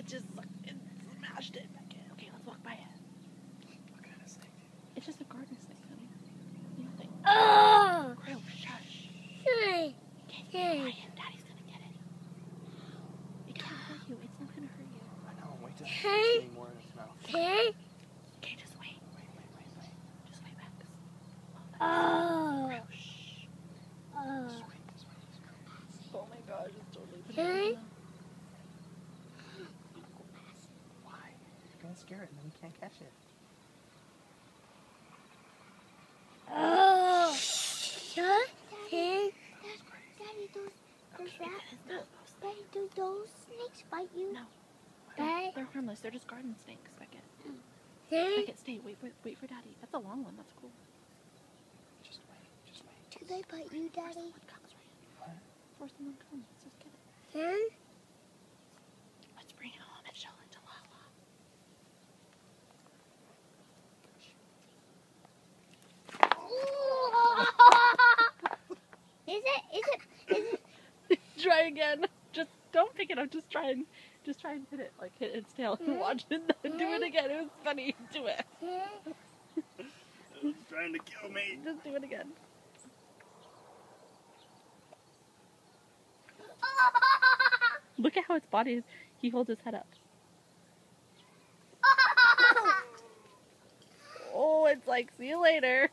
just fucking smashed it. Okay, let's walk by it. What kind of snake? It's just a garden snake, honey. Nothing. Oh! Crow, shush. Hey. Okay, Hey. quiet. Daddy's gonna get it. It can't hurt you. It's not gonna hurt you. I know. Wait till Hey. it's getting more in its mouth. Hey. Okay, just wait. Wait. Just wait back. Oh. Crow, shh. Oh. Just wait. Oh my gosh, it's totally Hey. Why? You're gonna scare it and then you can't catch it. Oh. Shut. Hey. Daddy, Okay, Daddy, do those snakes bite you? No. Hey. They're harmless. They're just garden snakes, Beckett. Hey. Beckett, stay. Wait for Daddy. That's a long one. That's cool. Just wait. Do they bite you, Daddy? Someone comes right What? before someone comes. Let's just get it. Hey. Let's bring it home and show it to Lala. Is it? Try again. Just don't pick it up. Just try and hit it. Like hit its tail and watch it. Do it again. It was funny. Do it. It's trying to kill me. Just do it again. Look at how its body is. He holds his head up. Oh, it's like, see you later.